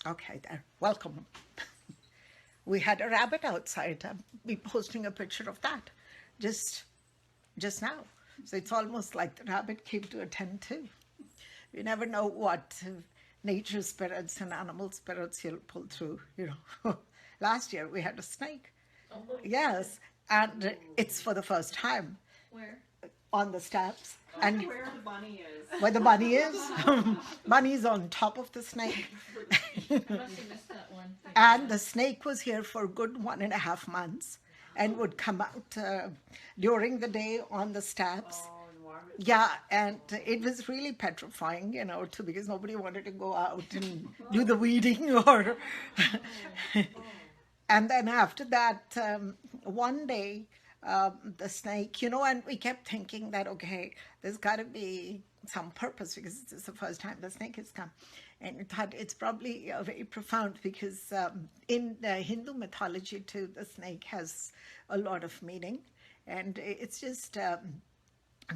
Okay, there. Welcome. We had a rabbit outside. I'll be posting a picture of that just just now. So it's almost like the rabbit came to attend too. You never know what nature spirits and animal spirits you'll pull through, you know. Last year we had a snake. Oh, Yes, and it's for the first time where? on the steps. I And wonder where the bunny is. where the bunny is, bunny's on top of the snake. I must have missed that one. And the snake was here for a good 1.5 months and would come out during the day on the steps. Oh, and warm it. Yeah, and it was really petrifying, because nobody wanted to go out and do the weeding or. And then after that, one day, the snake, and we kept thinking that, okay, there's got to be some purpose because this is the first time the snake has come. And we thought it's probably very profound because in Hindu mythology, too, the snake has a lot of meaning. And it's just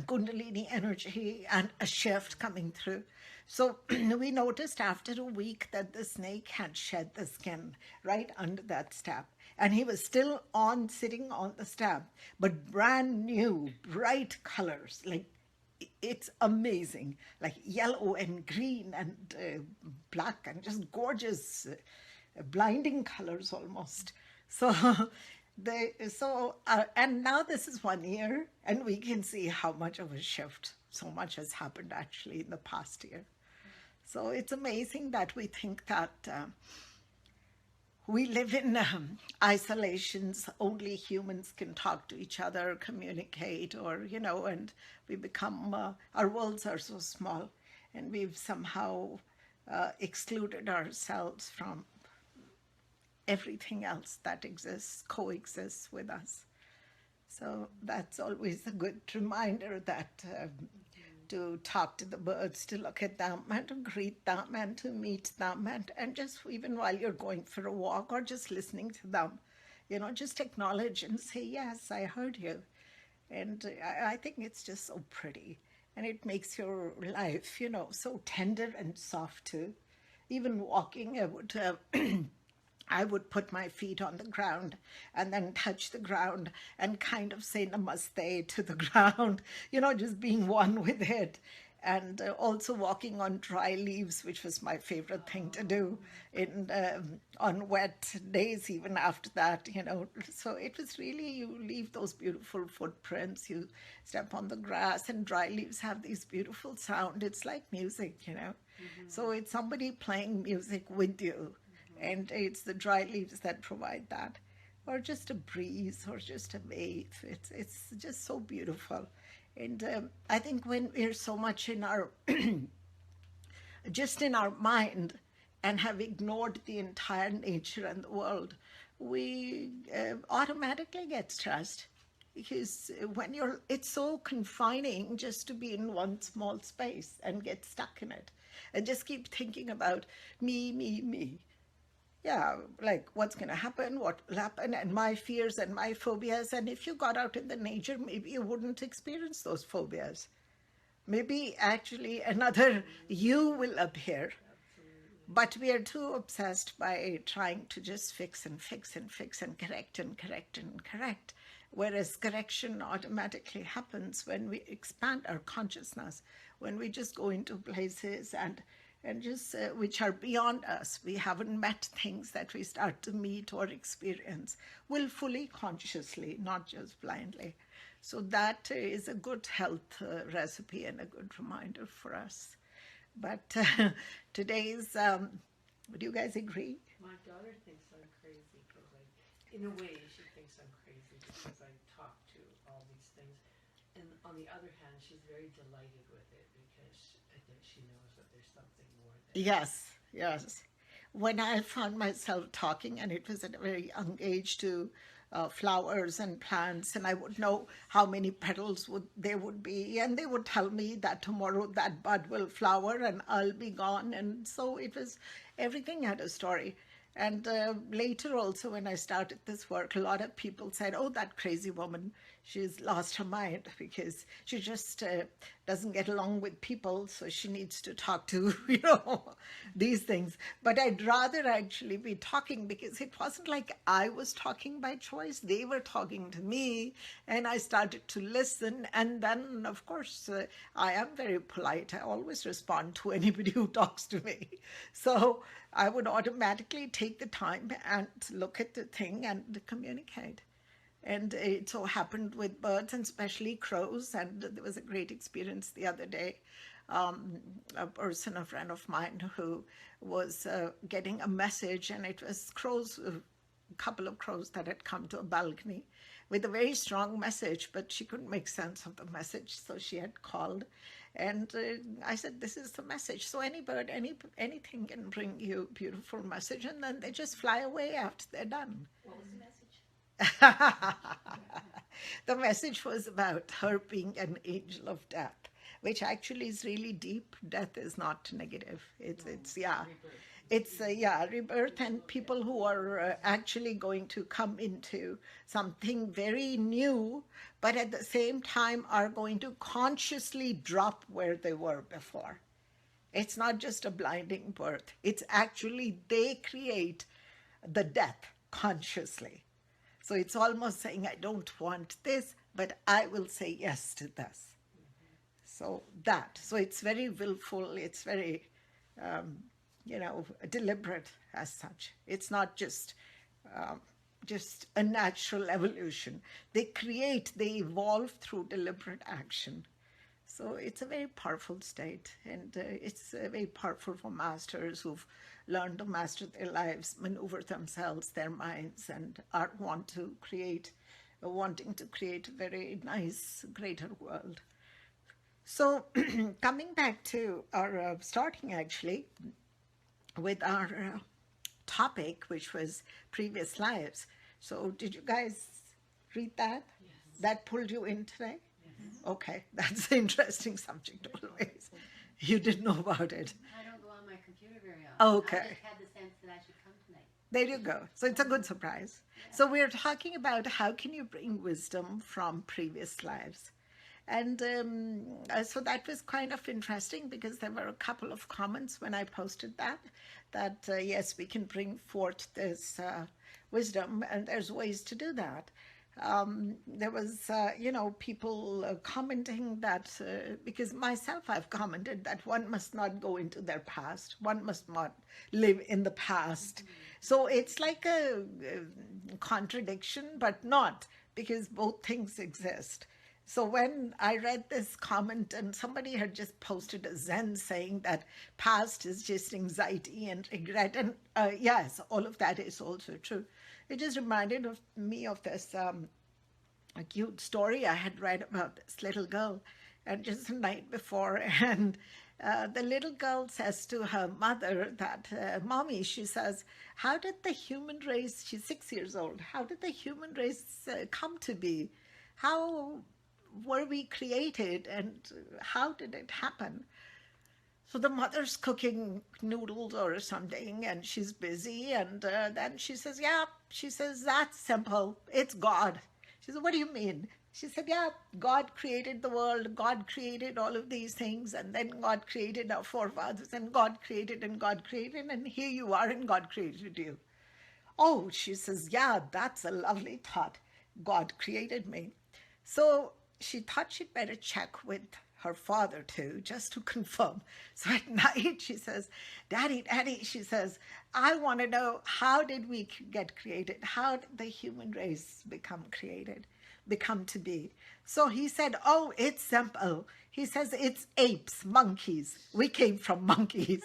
Kundalini energy and a shift coming through. So we noticed after a week that the snake had shed the skin right under that step. And he was still sitting on the step, but brand new, bright colors. Like, it's amazing. Like yellow and green and black and just gorgeous, blinding colors almost. So and now this is 1 year, and we can see how much of a shift. So much has happened actually in the past year. So it's amazing that we think that we live in isolations. Only humans can talk to each other, communicate, and we become, our worlds are so small, and we've somehow excluded ourselves from everything else that exists, coexists with us. So that's always a good reminder that to talk to the birds, to look at them and to greet them and to meet them, and just even while you're going for a walk or just listening to them, just acknowledge and say, yes, I heard you. And I think it's just so pretty. And it makes your life, so tender and soft too. Even walking, I would put my feet on the ground and then touch the ground and kind of say namaste to the ground, just being one with it. And also walking on dry leaves, which was my favorite thing to do on wet days, even after that, So it was really, you leave those beautiful footprints, you step on the grass, and dry leaves have these beautiful sound. It's like music. So it's somebody playing music with you. And it's the dry leaves that provide that, or just a breeze, or just a wave. It's just so beautiful. And I think when we're so much in our just in our mind and have ignored the entire nature and the world, we automatically get stressed, because it's so confining just to be in one small space and get stuck in it and just keep thinking about me, me, me. Yeah, like what's going to happen, what will happen, and my fears and my phobias. And if you got out in the nature, maybe you wouldn't experience those phobias. Maybe actually another you will appear. But we are too obsessed by trying to just fix and fix and fix and correct and correct and correct. Whereas correction automatically happens when we expand our consciousness, when we just go into places and just which are beyond us. We haven't met things that we start to meet or experience willfully, consciously, not just blindly. So that is a good health recipe and a good reminder for us. But today's, would you guys agree? My daughter thinks I'm crazy because in a way, she thinks I'm crazy because I talk to all these things. And on the other hand, she's very delighted with it because I think she knows that there's something more there. Yes, yes. When I found myself talking, and it was at a very young age, to flowers and plants, and I would know how many petals there would be, and they would tell me that tomorrow that bud will flower and I'll be gone. And so it was, everything had a story. And later also, when I started this work, a lot of people said, oh, that crazy woman, she's lost her mind because she just doesn't get along with people, so she needs to talk to, these things. But I'd rather actually be talking, because it wasn't like I was talking by choice. They were talking to me, and I started to listen. And then, of course, I am very polite. I always respond to anybody who talks to me. So I would automatically take the time and look at the thing and communicate. And it so happened with birds, and especially crows. And there was a great experience the other day. A friend of mine, who was getting a message, and it was crows, a couple of crows that had come to a balcony with a very strong message, but she couldn't make sense of the message, so she had called. And I said, this is the message. So any bird, anything can bring you a beautiful message, and then they just fly away after they're done. What was the message? The message was about her being an angel of death, which actually is really deep. Death is not negative. It's rebirth, and people who are actually going to come into something very new, but at the same time are going to consciously drop where they were before. It's not just a blinding birth. It's actually they create the death consciously. So it's almost saying, I don't want this, but I will say yes to this. So it's very willful. It's very, deliberate as such. It's not just a natural evolution. They evolve through deliberate action. So it's a very powerful state, and it's very powerful for masters who've learned to master their lives, maneuver themselves, their minds, and wanting to create a very nice, greater world. So coming back to our starting actually with our topic, which was previous lives. So did you guys read that? Yes. That pulled you in today? Yes. Okay, that's an interesting subject always. You didn't know about it. I don't go on my computer very often. Okay. I just had the sense that I should come tonight. There you go. So it's a good surprise. So we're talking about how can you bring wisdom from previous lives. And so that was kind of interesting, because there were a couple of comments when I posted that yes, we can bring forth this wisdom, and there's ways to do that. There was, people commenting that, because myself, I've commented that one must not go into their past. One must not live in the past. So it's like a contradiction, but not, because both things exist. So when I read this comment, and somebody had just posted a Zen saying that past is just anxiety and regret, and yes, all of that is also true. It just reminded me of this a cute story I had read about this little girl, and just the night before, and the little girl says to her mother that, Mommy, she says, how did the human race, she's 6 years old, how did the human race come to be? How were we created, and how did it happen? So the mother's cooking noodles or something, and she's busy, and then she says, that's simple. It's God. She said, what do you mean? She said, God created the world. God created all of these things, and then God created our forefathers, and God created, and here you are, and God created you. Oh, she says, that's a lovely thought. God created me. So she thought she'd better check with her father too, just to confirm. So at night she says, Daddy, she says, I want to know, how did we get created? How did the human race become to be? So he said, oh, it's simple. He says, it's apes, monkeys. We came from monkeys.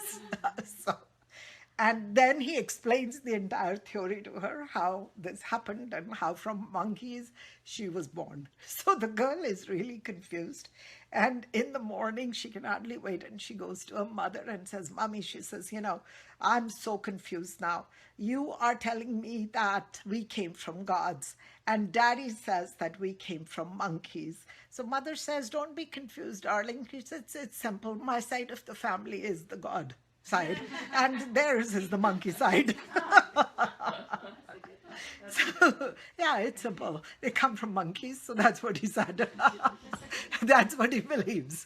And then he explains the entire theory to her, how this happened and how from monkeys she was born. So the girl is really confused. And in the morning, she can hardly wait. And she goes to her mother and says, Mommy, she says, I'm so confused now. You are telling me that we came from gods. And Daddy says that we came from monkeys. So mother says, don't be confused, darling. She says, it's simple. My side of the family is the God side, and theirs is the monkey side. So, yeah, it's simple. They come from monkeys, so that's what he said. That's what he believes.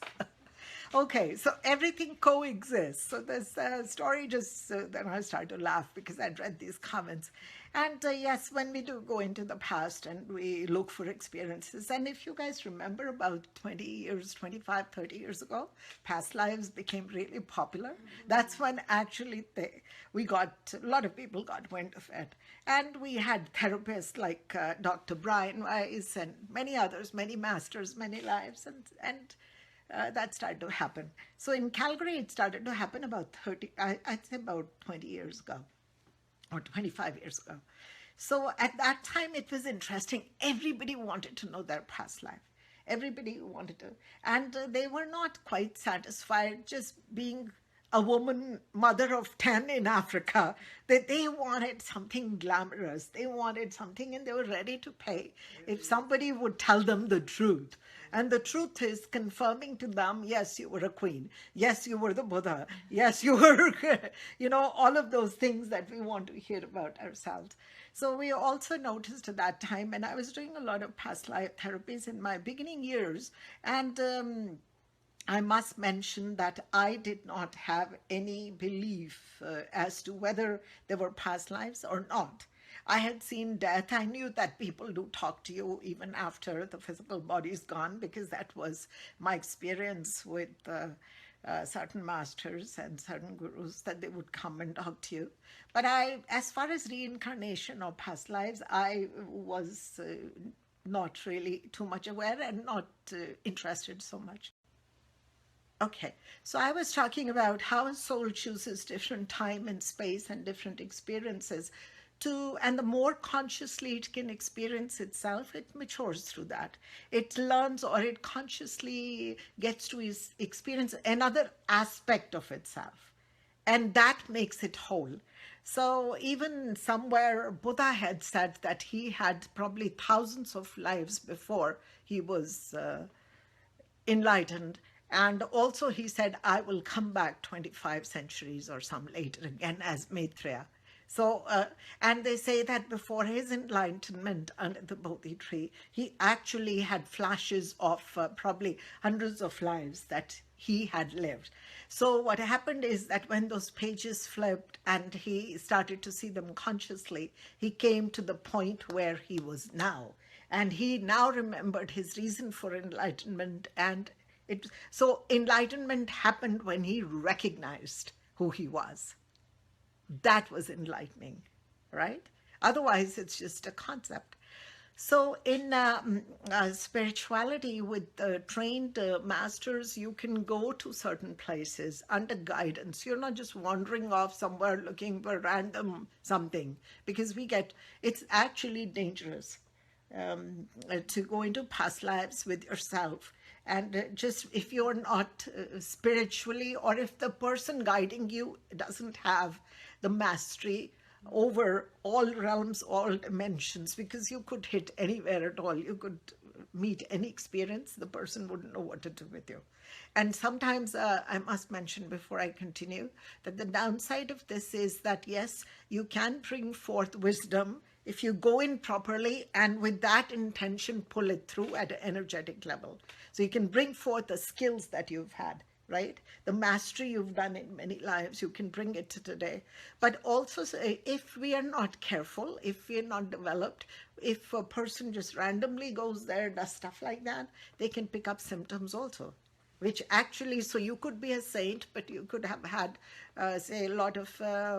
Okay, so everything coexists. So this story just, then I started to laugh because I'd read these comments. And yes, when we do go into the past and we look for experiences, and if you guys remember about 20 years, 25, 30 years ago, past lives became really popular. That's when actually a lot of people got wind of it. And we had therapists like Dr. Brian Weiss and many others, many masters, many lives, and that started to happen. So in Calgary, it started to happen about I'd say about 20 years ago or 25 years ago. So at that time, it was interesting. Everybody wanted to know their past life. Everybody wanted to. And they were not quite satisfied just being a woman, mother of 10 in Africa, that they wanted something glamorous. They wanted something and they were ready to pay if somebody would tell them the truth. And the truth is confirming to them, yes, you were a queen. Yes, you were the Buddha. Yes, you were, all of those things that we want to hear about ourselves. So we also noticed at that time, and I was doing a lot of past life therapies in my beginning years, and I must mention that I did not have any belief as to whether there were past lives or not. I had seen death. I knew that people do talk to you even after the physical body is gone, because that was my experience with certain masters and certain gurus, that they would come and talk to you. But as far as reincarnation or past lives, I was not really too much aware and not interested so much. Okay, so I was talking about how a soul chooses different time and space and different experiences and the more consciously it can experience itself, it matures through that. It learns, or it consciously gets to experience another aspect of itself. And that makes it whole. So even somewhere Buddha had said that he had probably thousands of lives before he was enlightened. And also he said, I will come back 25 centuries or some later again as Maitreya. So, and they say that before his enlightenment under the Bodhi tree, he actually had flashes of probably hundreds of lives that he had lived. So what happened is that when those pages flipped and he started to see them consciously, he came to the point where he was now. And he now remembered his reason for enlightenment. And so enlightenment happened when he recognized who he was. That was enlightening, right? Otherwise, it's just a concept. So in spirituality, with trained masters, you can go to certain places under guidance. You're not just wandering off somewhere looking for random something, because it's actually dangerous to go into past lives with yourself. And just if you're not spiritually, or if the person guiding you doesn't have the mastery over all realms, all dimensions, because you could hit anywhere at all. You could meet any experience, the person wouldn't know what to do with you. And sometimes I must mention before I continue that the downside of this is that, yes, you can bring forth wisdom if you go in properly and with that intention pull it through at an energetic level. So you can bring forth the skills that you've had, right? The mastery you've done in many lives, you can bring it to today. But also, if we are not careful, if we are not developed, if a person just randomly goes there, does stuff like that, they can pick up symptoms also. Which actually, so you could be a saint, but you could have had, say, a lot of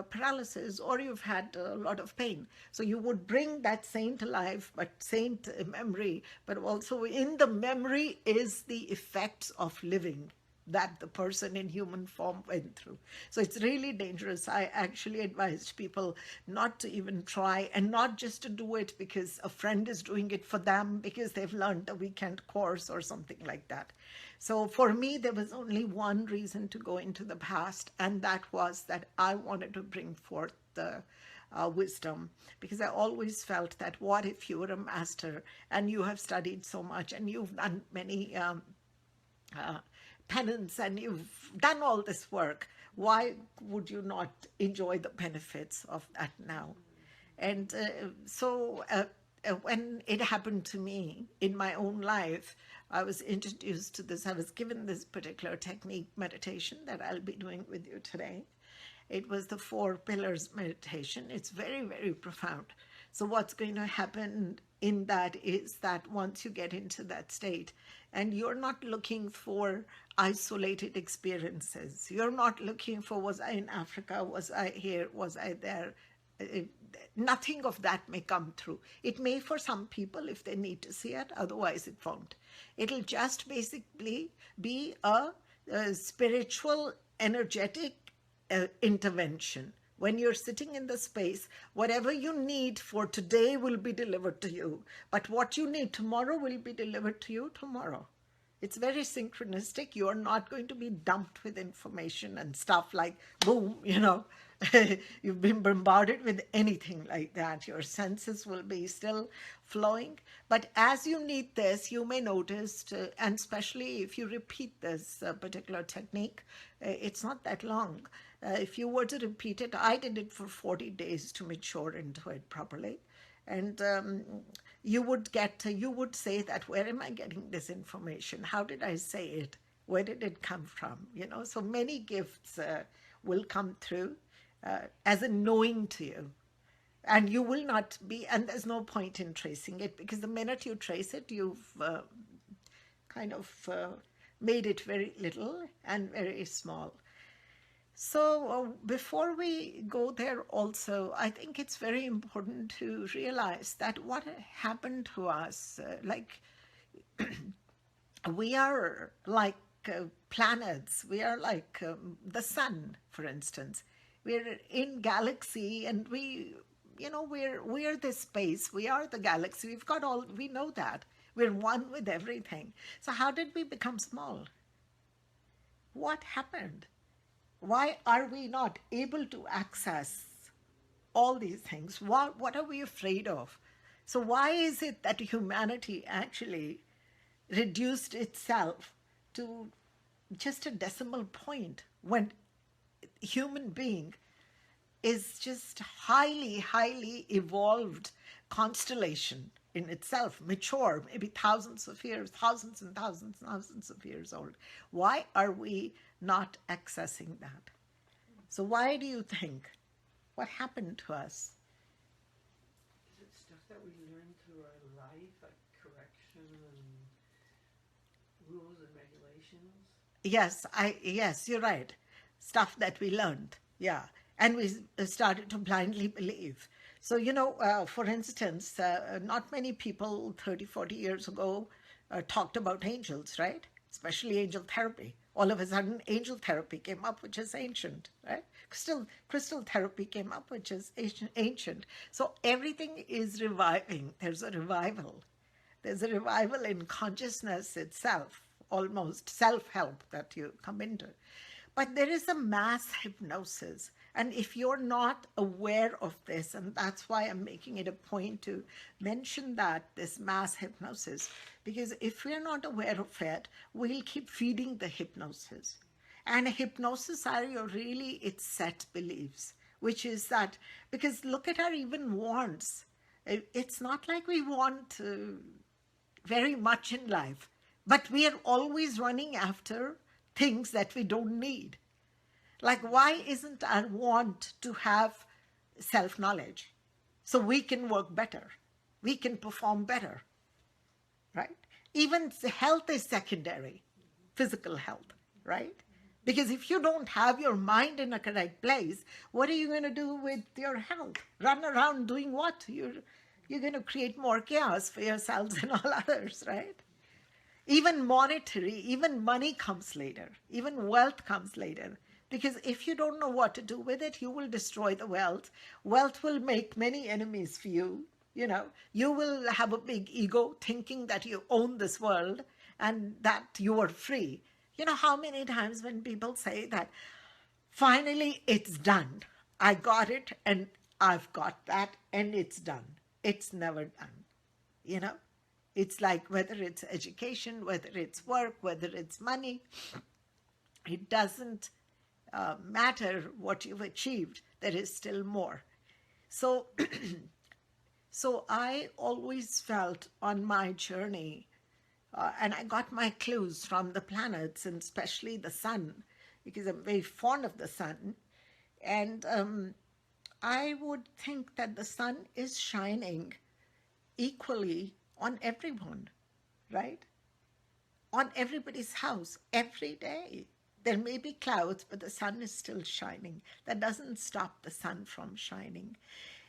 paralysis, or you've had a lot of pain. So you would bring that saint alive, but saint memory, but also in the memory is the effects of living that the person in human form went through. So it's really dangerous. I actually advised people not to even try, and not just to do it because a friend is doing it for them because they've learned a weekend course or something like that. So for me, there was only one reason to go into the past, and that was that I wanted to bring forth the wisdom, because I always felt that what if you were a master and you have studied so much and you've done many penance and you've done all this work, why would you not enjoy the benefits of that now? And when it happened to me in my own life, I was introduced to this, I was given this particular technique meditation that I'll be doing with you today. It was the 4 pillars meditation. It's very, very profound. So what's going to happen in that is that once you get into that state, and you're not looking for isolated experiences, you're not looking for, was I in Africa, was I here, was I there? Nothing of that may come through. It may for some people if they need to see it, otherwise it won't. It'll just basically be a spiritual, energetic intervention. When you're sitting in the space, whatever you need for today will be delivered to you. But what you need tomorrow will be delivered to you tomorrow. It's very synchronistic. You are not going to be dumped with information and stuff like, boom, you've been bombarded with anything like that. Your senses will be still flowing. But as you need this, you may notice, and especially if you repeat this particular technique, it's not that long. If you were to repeat it, I did it for 40 days to mature into it properly. And you would say that, where am I getting this information? How did I say it? Where did it come from? So many gifts will come through as a knowing to you. And you will not be, and there's no point in tracing it, because the minute you trace it, you've made it very little and very small. So before we go there also, I think it's very important to realize that what happened to us, we are like planets. We are like the sun, for instance. We're in galaxy, and we're this space. We are the galaxy. We know that. We're one with everything. So how did we become small? What happened? Why are we not able to access all these things? What are we afraid of? So why is it that humanity actually reduced itself to just a decimal point when human being is just highly, highly evolved constellation in itself, mature, maybe thousands of years, thousands and thousands and thousands of years old? Why are we not accessing that? So why do you think? What happened to us? Is it stuff that we learn through our life, like correction and rules and regulations? Yes, you're right. Stuff that we learned, yeah. And we started to blindly believe. So, for instance, not many people 30, 40 years ago talked about angels, right? Especially angel therapy. All of a sudden, angel therapy came up, which is ancient, right? Crystal therapy came up, which is ancient. So everything is reviving. There's a revival. There's a revival in consciousness itself, almost self-help that you come into. But there is a mass hypnosis. And if you're not aware of this, and that's why I'm making it a point to mention that, this mass hypnosis, because if we're not aware of it, we'll keep feeding the hypnosis. And hypnosis are its set beliefs, which is that, because look at our even wants. It's not like we want very much in life, but we are always running after things that we don't need. Like, why isn't our want to have self-knowledge so we can work better, we can perform better, right? Even health is secondary, physical health, right? Because if you don't have your mind in a correct place, what are you going to do with your health? Run around doing what? You're going to create more chaos for yourselves and all others, right? Even monetary, even money comes later, even wealth comes later. Because if you don't know what to do with it, you will destroy the wealth. Wealth will make many enemies for you. You will have a big ego thinking that you own this world and that you are free. How many times when people say that, finally it's done. I got it and I've got that and it's done. It's never done. It's like whether it's education, whether it's work, whether it's money, it doesn't matter what you've achieved. There is still more. So, so I always felt on my journey, and I got my clues from the planets and especially the sun, because I'm very fond of the sun. And I would think that the sun is shining equally on everyone, right? On everybody's house every day. There may be clouds, but the sun is still shining. That doesn't stop the sun from shining.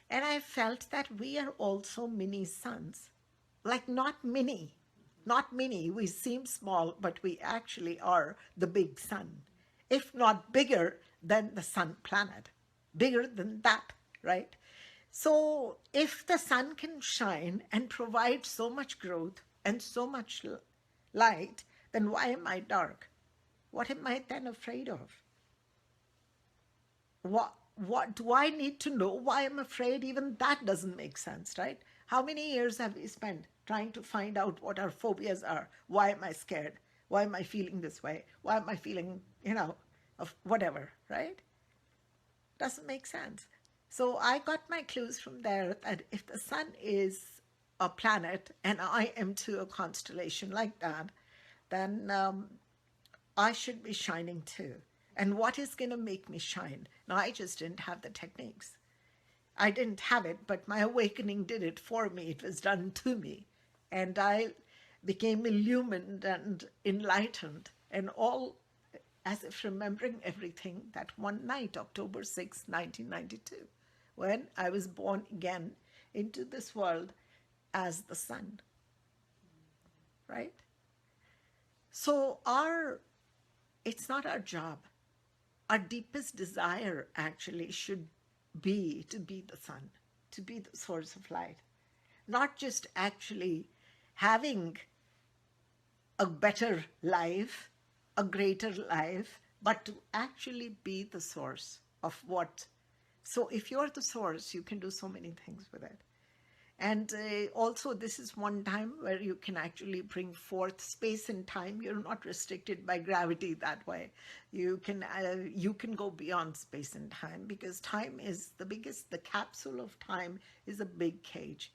And I felt that we are also mini suns. Like not mini, not mini. We seem small, but we actually are the big sun. If not bigger than the sun planet, bigger than that, right? So if the sun can shine and provide so much growth and so much light, then why am I dark? What am I then afraid of? What do I need to know why I'm afraid? Even that doesn't make sense, right? How many years have we spent trying to find out what our phobias are? Why am I scared? Why am I feeling this way? Why am I feeling, of whatever, right? Doesn't make sense. So I got my clues from there that if the sun is a planet and I am to a constellation like that, then I should be shining too. And what is going to make me shine? Now, I just didn't have the techniques. I didn't have it, but my awakening did it for me. It was done to me. And I became illumined and enlightened and all as if remembering everything that one night, October 6, 1992, when I was born again into this world as the sun, right? So it's not our job. Our deepest desire actually should be to be the sun, to be the source of light, not just actually having a better life, a greater life, but to actually be the source of what. So if you're the source, you can do so many things with it. And also, this is one time where you can actually bring forth space and time. You're not restricted by gravity that way. You can go beyond space and time, because time is the biggest. The capsule of time is a big cage.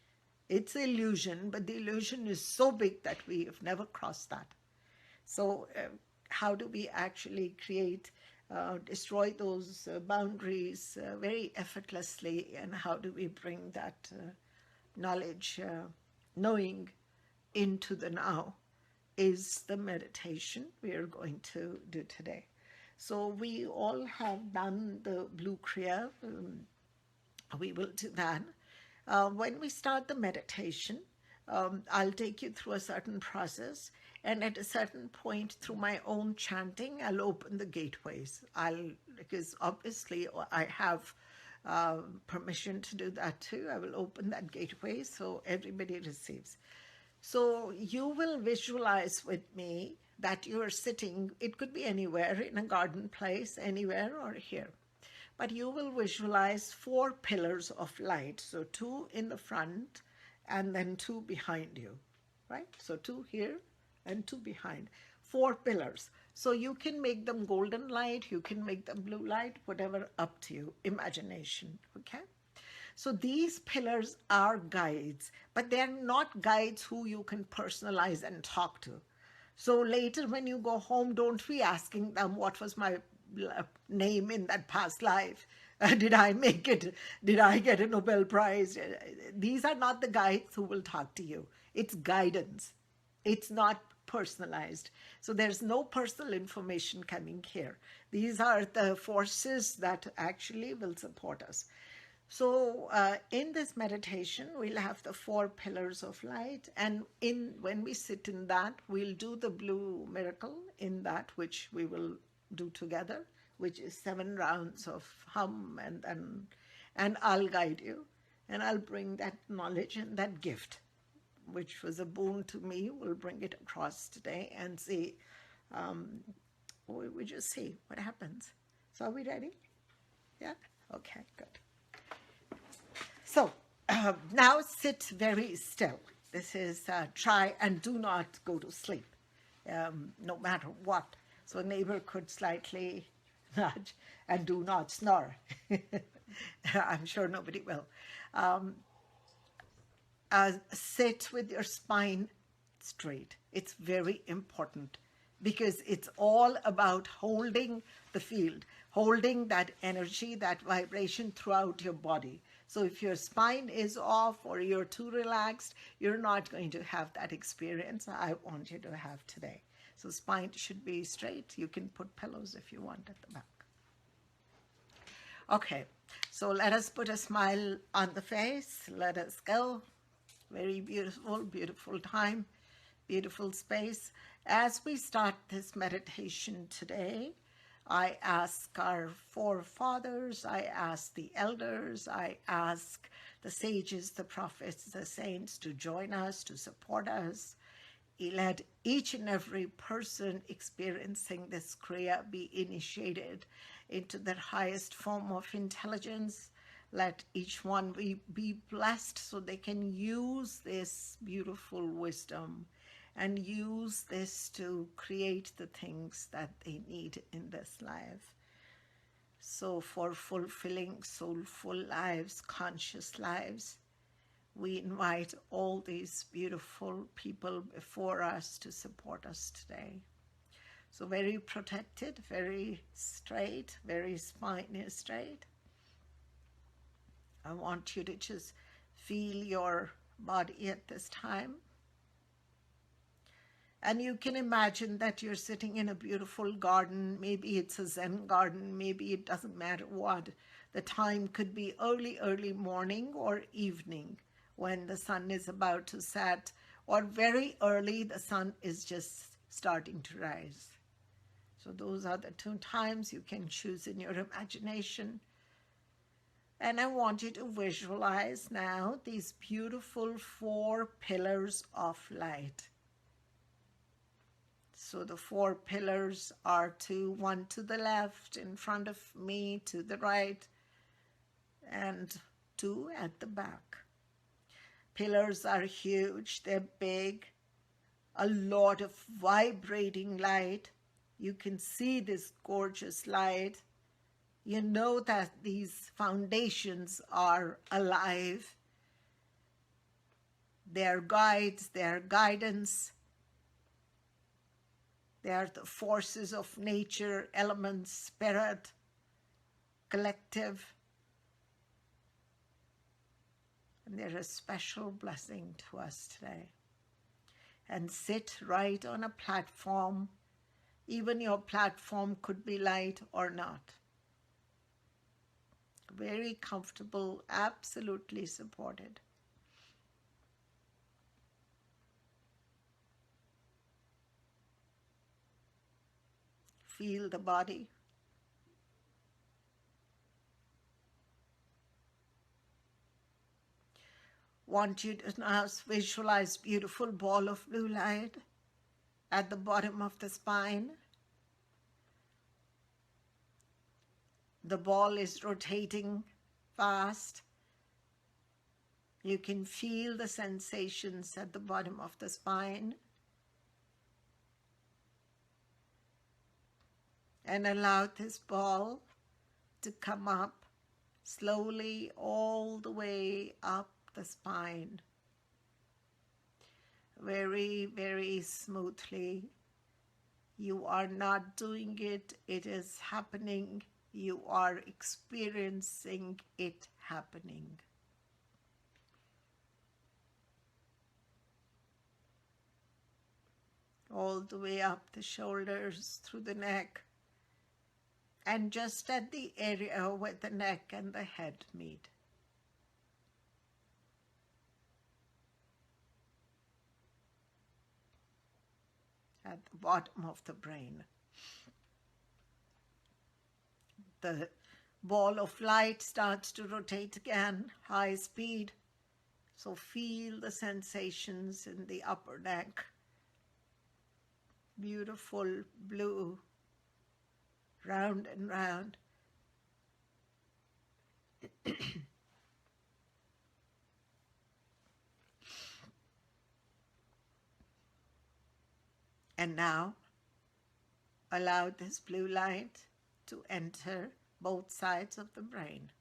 It's an illusion, but the illusion is so big that we have never crossed that. So how do we actually destroy those boundaries very effortlessly, and how do we bring that knowledge, knowing into the now, is the meditation we are going to do today. So we all have done the Blue Kriya. We will do that. When we start the meditation, I'll take you through a certain process, and at a certain point through my own chanting, I'll open the gateways. Because obviously I have permission to do that too. I will open that gateway so everybody receives. So you will visualize with me that you are sitting, it could be anywhere, in a garden place, anywhere or here. But you will visualize 4 pillars of light. So 2 in the front and then 2 behind you, right? So 2 here and 2 behind. 4 pillars. So you can make them golden light, you can make them blue light, whatever, up to you, imagination, okay? So these pillars are guides, but they're not guides who you can personalize and talk to. So later when you go home, don't be asking them what was my name in that past life. Did I make it? Did I get a Nobel Prize? These are not the guides who will talk to you. It's guidance. It's not personalized. So there's no personal information coming here. These are the forces that actually will support us. So in this meditation, we'll have the 4 pillars of light. And when we sit in that, we'll do the blue miracle in that, which we will do together, which is 7 rounds of hum, and I'll guide you. And I'll bring that knowledge and that gift, which was a boon to me. We'll bring it across today and see, we just see what happens. So are we ready? Yeah? Okay, good. So now sit very still. This is try and do not go to sleep, no matter what. So a neighbor could slightly nudge, and do not snore. I'm sure nobody will. Um, Sit with your spine straight. It's very important because it's all about holding the field, holding that energy, that vibration throughout your body. So if your spine is off or you're too relaxed, you're not going to have that experience I want you to have today. So spine should be straight. You can put pillows if you want at the back. Okay, so let us put a smile on the face. Let us go. Very beautiful, beautiful time, beautiful space. As we start this meditation today, I ask our forefathers, I ask the elders, I ask the sages, the prophets, the saints to join us, to support us. Let each and every person experiencing this Kriya be initiated into their highest form of intelligence. Let each one be blessed so they can use this beautiful wisdom and use this to create the things that they need in this life. So for fulfilling soulful lives, conscious lives, we invite all these beautiful people before us to support us today. So very protected, very straight, very spine is straight. I want you to just feel your body at this time. And you can imagine that you're sitting in a beautiful garden. Maybe it's a Zen garden. Maybe it doesn't matter what. The time could be early, early morning or evening when the sun is about to set, or very early, the sun is just starting to rise. So those are the two times you can choose in your imagination. And I want you to visualize now these beautiful 4 pillars of light. So the 4 pillars are one to the left, in front of me, to the right, and 2 at the back. Pillars are huge, they're big, a lot of vibrating light. You can see this gorgeous light. You know that these foundations are alive. They are guides, they are guidance. They are the forces of nature, elements, spirit, collective. And they're a special blessing to us today. And sit right on a platform. Even your platform could be light or not. Very comfortable, absolutely supported. Feel the body. Want you to now visualize beautiful ball of blue light at the bottom of the spine. The ball is rotating fast. You can feel the sensations at the bottom of the spine. And allow this ball to come up slowly all the way up the spine. Very, very smoothly. You are not doing it, it is happening. You are experiencing it happening. All the way up the shoulders, through the neck, and just at the area where the neck and the head meet. At the bottom of the brain. The ball of light starts to rotate again, high speed. So feel the sensations in the upper neck. Beautiful blue, round and round. And now, allow this blue light to enter both sides of the brain,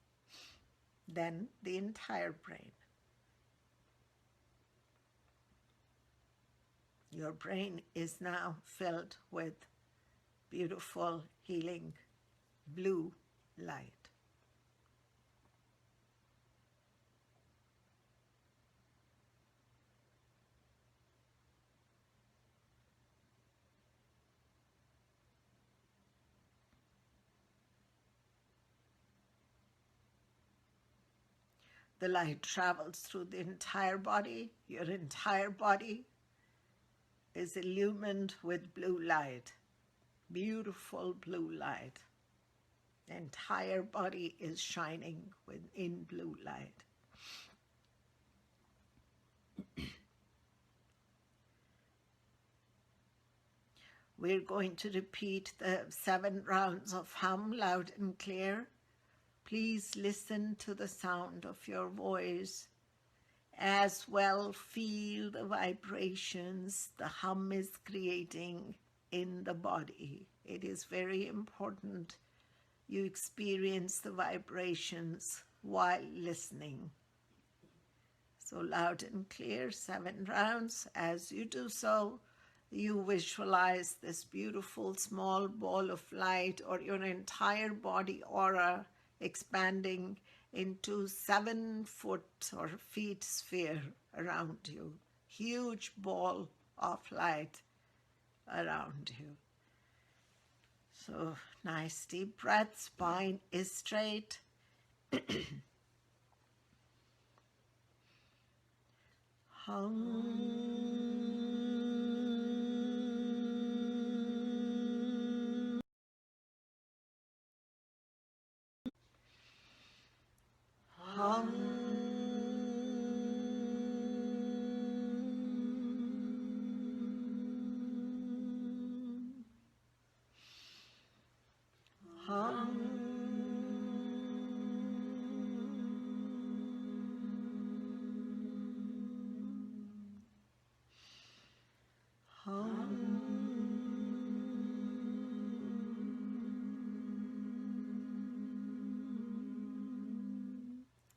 then the entire brain. Your brain is now filled with beautiful, healing, blue light. The light travels through the entire body. Your entire body is illumined with blue light, beautiful blue light. The entire body is shining in blue light. We're going to repeat the 7 rounds of hum loud and clear. Please listen to the sound of your voice. As well, feel the vibrations the hum is creating in the body. It is very important you experience the vibrations while listening. So loud and clear, 7 rounds. As you do so, you visualize this beautiful small ball of light or your entire body aura expanding into 7-foot or feet sphere around you. Huge ball of light around you. So nice deep breath, spine is straight.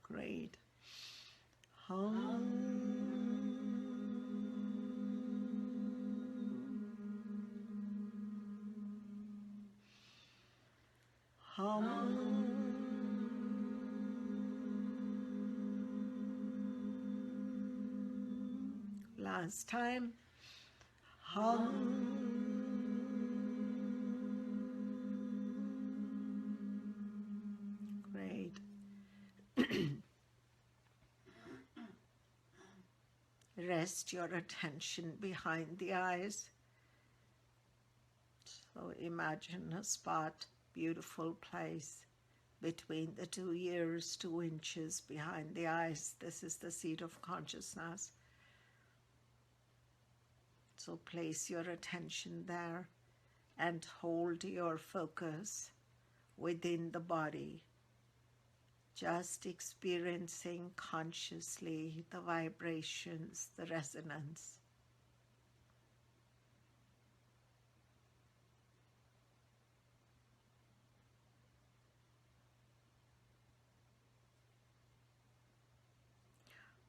Great. Last time. Great. Rest your attention behind the eyes. So imagine a spot, beautiful place between the 2 ears, 2 inches behind the eyes. This is the seat of consciousness. So place your attention there and hold your focus within the body, just experiencing consciously the vibrations, the resonance.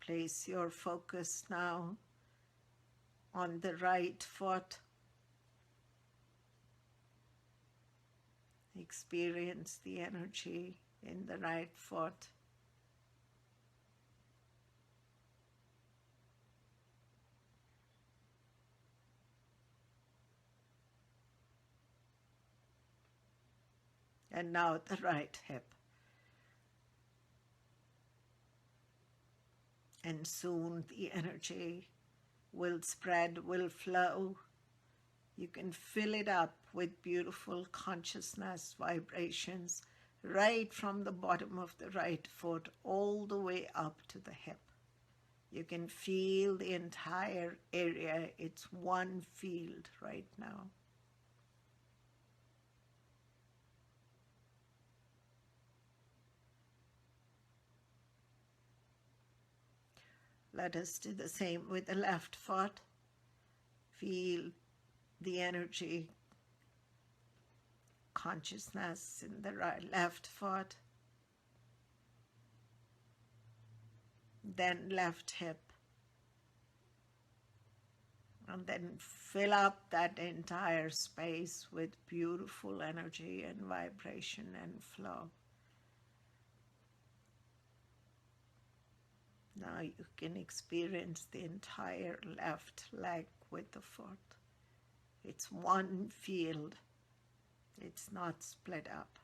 Place your focus now on the right foot. Experience the energy in the right foot. And now the right hip. And soon the energy will spread, will flow. You can fill it up with beautiful consciousness vibrations right from the bottom of the right foot all the way up to the hip. You can feel the entire area. It's one field right now. Let us do the same with the left foot. Feel the energy consciousness in the left foot, then left hip, and then fill up that entire space with beautiful energy and vibration and flow. Now you can experience the entire left leg with the foot. It's one field. It's not split up.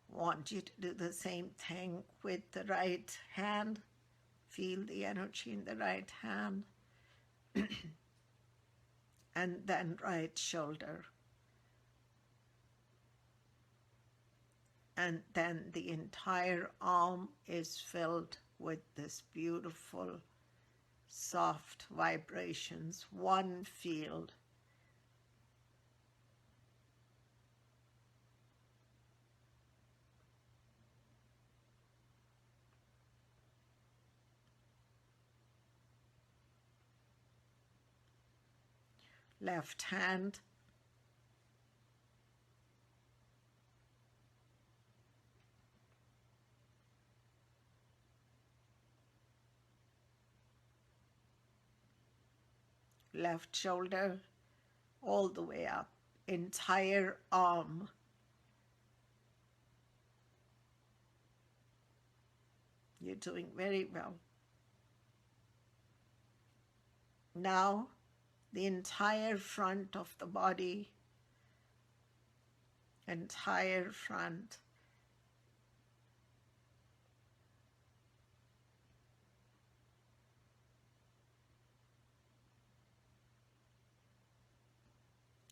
Want you to do the same thing with the right hand. Feel the energy in the right hand. And then right shoulder. And then the entire arm is filled with this beautiful, soft vibrations, one field. Left hand, left shoulder, all the way up, entire arm. You're doing very well. Now, the entire front of the body, entire front.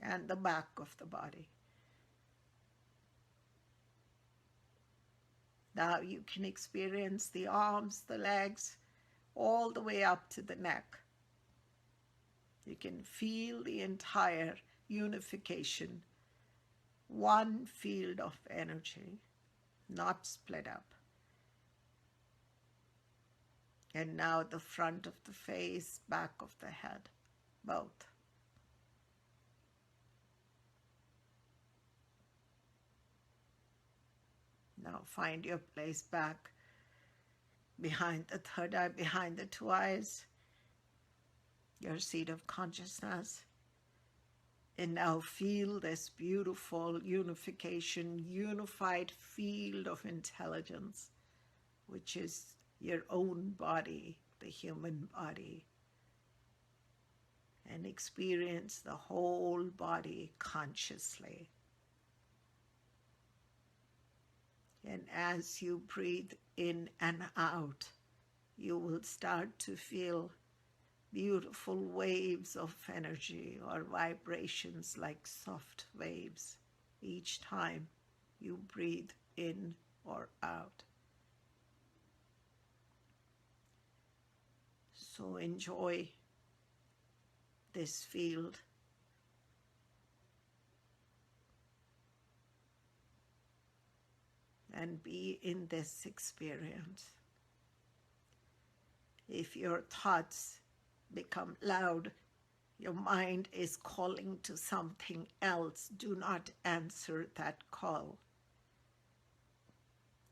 And the back of the body. Now you can experience the arms, the legs, all the way up to the neck. You can feel the entire unification, one field of energy, not split up. And now the front of the face, back of the head, both. Now find your place back behind the third eye, behind the two eyes, your seat of consciousness. And now feel this beautiful unification, unified field of intelligence, which is your own body, the human body. And experience the whole body consciously. And as you breathe in and out, you will start to feel beautiful waves of energy or vibrations like soft waves each time you breathe in or out. So enjoy this field. And be in this experience. If your thoughts become loud, your mind is calling to something else, do not answer that call.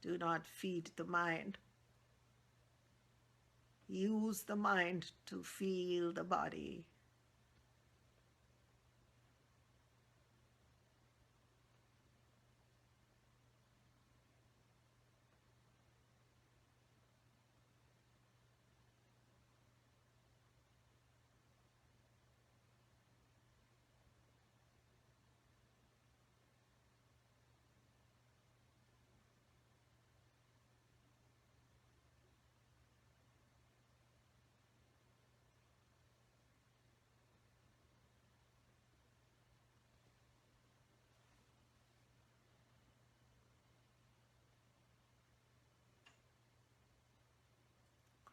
Do not feed the mind. Use the mind to feel the body.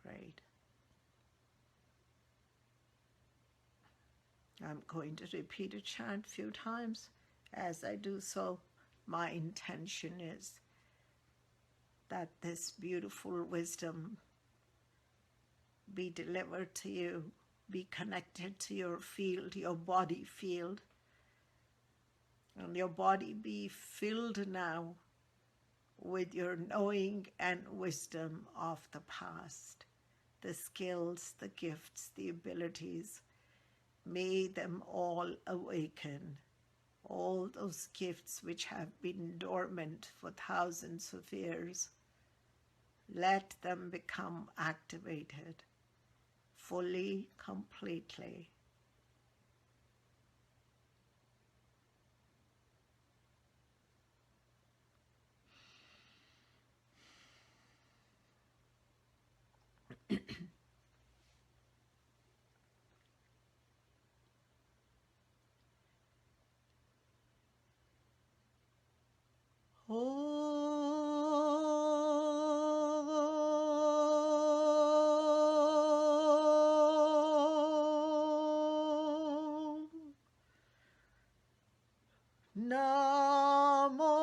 Great. I'm going to repeat a chant a few times. As I do so, my intention is that this beautiful wisdom be delivered to you, be connected to your field, your body field, and your body be filled now with your knowing and wisdom of the past, the skills, the gifts, the abilities. May them all awaken, all those gifts which have been dormant for thousands of years. Let them become activated fully, completely. Om Namo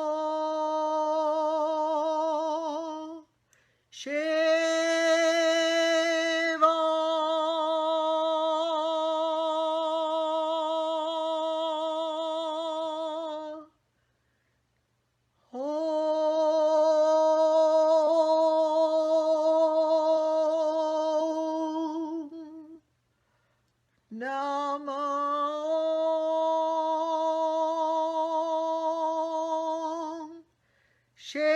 Shiva. Om Namo Shiva.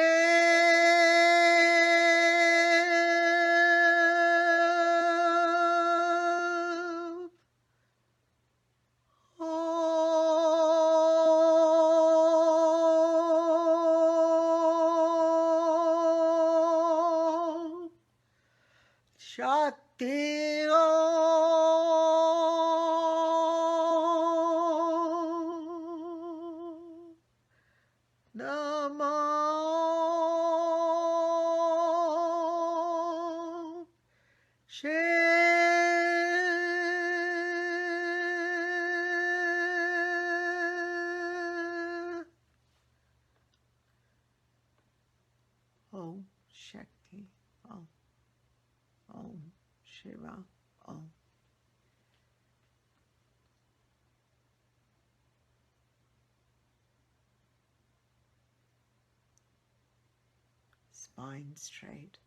Om Shakti Om Namo Shiva. Om Shakti Om Om Shiva Om. Spine straight.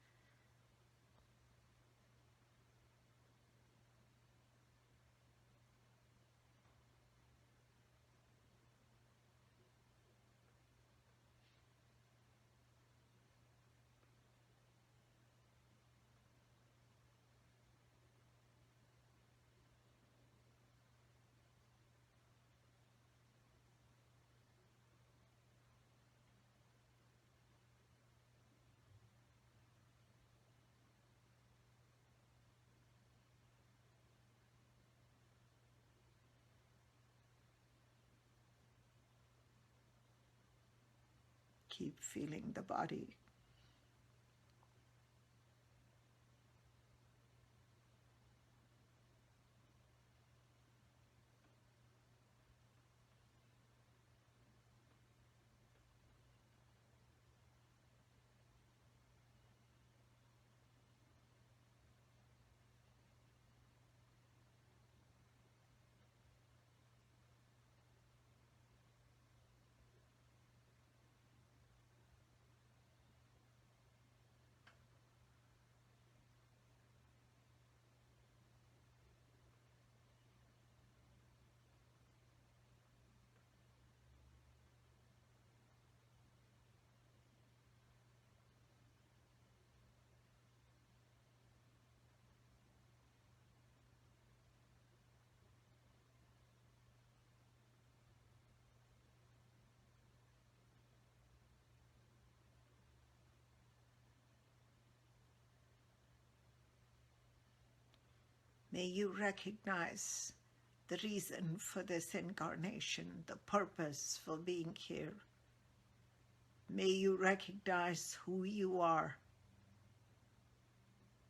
Keep feeling the body. May you recognize the reason for this incarnation, the purpose for being here. May you recognize who you are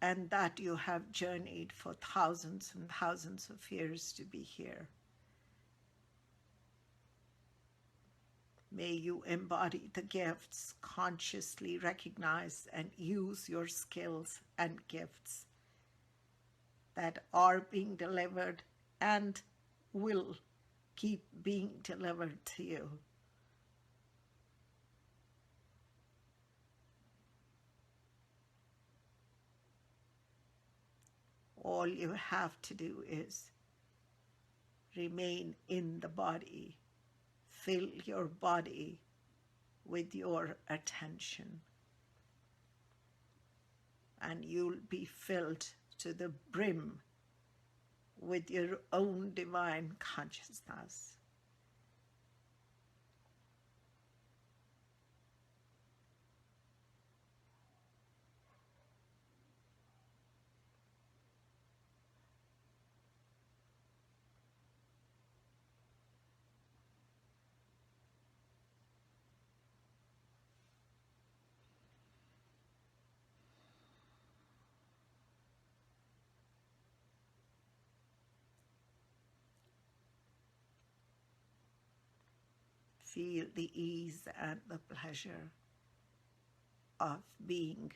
and that you have journeyed for thousands and thousands of years to be here. May you embody the gifts, consciously recognize and use your skills and gifts that are being delivered and will keep being delivered to you. All you have to do is remain in the body. Fill your body with your attention, and you'll be filled to the brim with your own divine consciousness. Feel the ease and the pleasure of being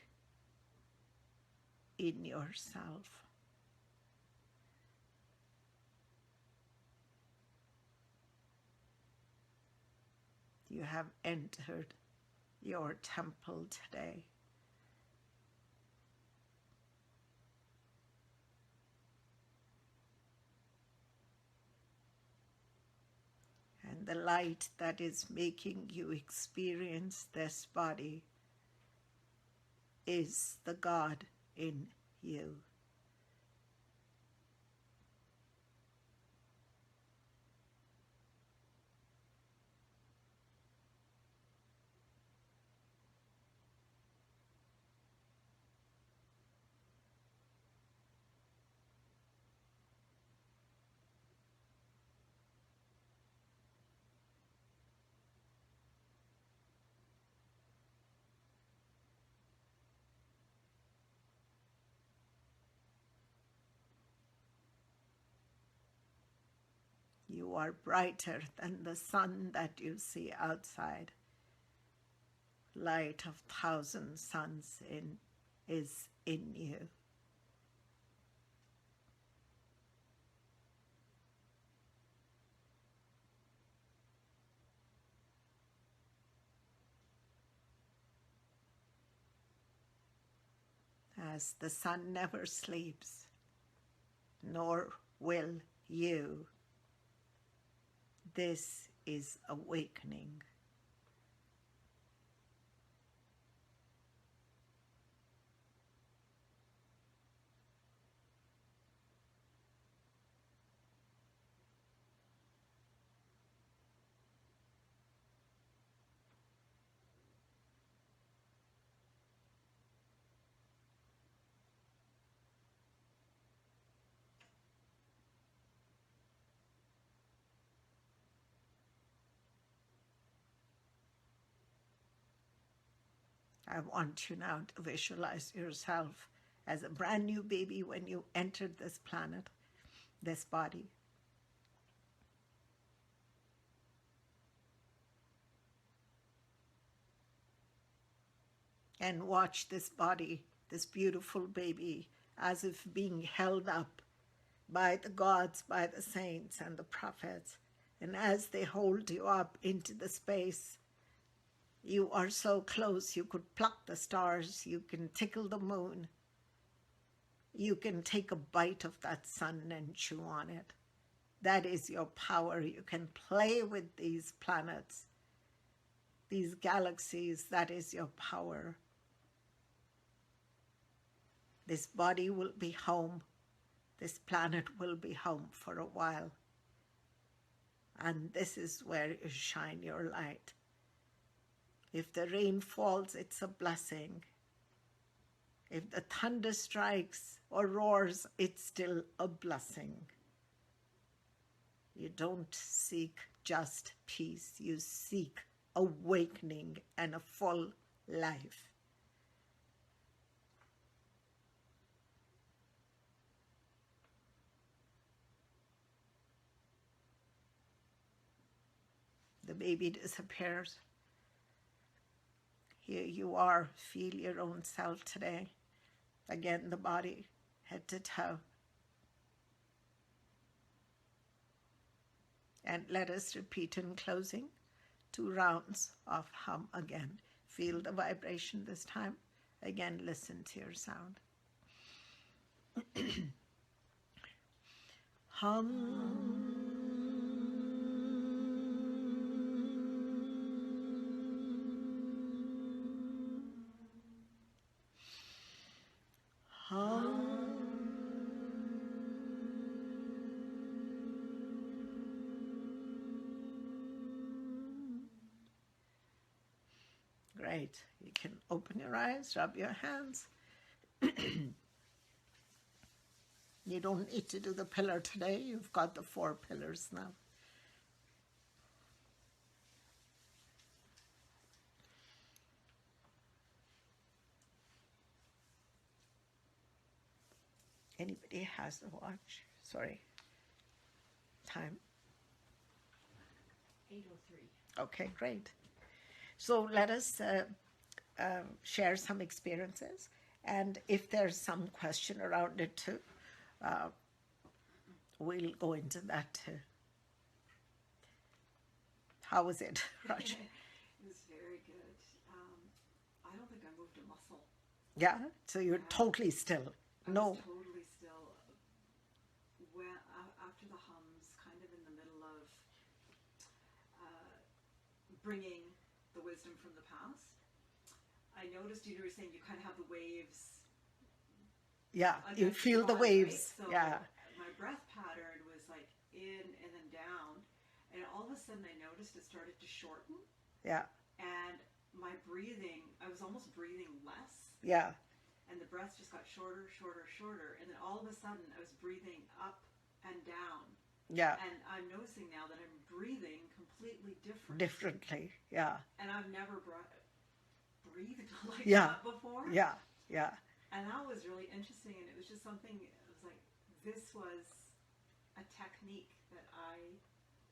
in yourself. You have entered your temple today. And the light that is making you experience this body is the God in you. You are brighter than the sun that you see outside. Light of 1,000 suns is in you. As the sun never sleeps, nor will you. This is awakening. I want you now to visualize yourself as a brand new baby when you entered this planet, this body. And watch this body, this beautiful baby, as if being held up by the gods, by the saints and the prophets. And as they hold you up into the space, you are so close, you could pluck the stars, you can tickle the moon. You can take a bite of that sun and chew on it. That is your power. You can play with these planets, these galaxies. That is your power. This body will be home. This planet will be home for a while. And this is where you shine your light. If the rain falls, it's a blessing. If the thunder strikes or roars, it's still a blessing. You don't seek just peace. You seek awakening and a full life. The baby disappears. Here you are, feel your own self today. Again, the body, head to toe. And let us repeat in closing 2 rounds of hum again. Feel the vibration this time. Again, listen to your sound. Great. You can open your eyes, rub your hands. You don't need to do the pillar today. You've got the 4 pillars now. Anybody has a watch? Sorry. Time. 8:03. Okay, great. So let us share some experiences. And if there's some question around it too, we'll go into that too. How was it, Raj? It was very good. I don't think I moved a muscle. Yeah, so you're totally still. I No. was totally still. When, after the hums, kind of in the middle of bringing the wisdom from the past, I noticed you were saying you kind of have the waves. Yeah, you against feel the body, waves. right? So Yeah, my breath pattern was like in and then down, and all of a sudden I noticed it started to shorten, yeah, and my breathing, I was almost breathing less. yeah, And the breath just got shorter, shorter, shorter. And then all of a sudden, I was breathing up and down. yeah, And I'm noticing now that I'm breathing completely different. differently. Yeah, And I've never breathed like Yeah. that before. yeah, yeah, And that was really interesting. And it was just something, it was like, this was a technique that I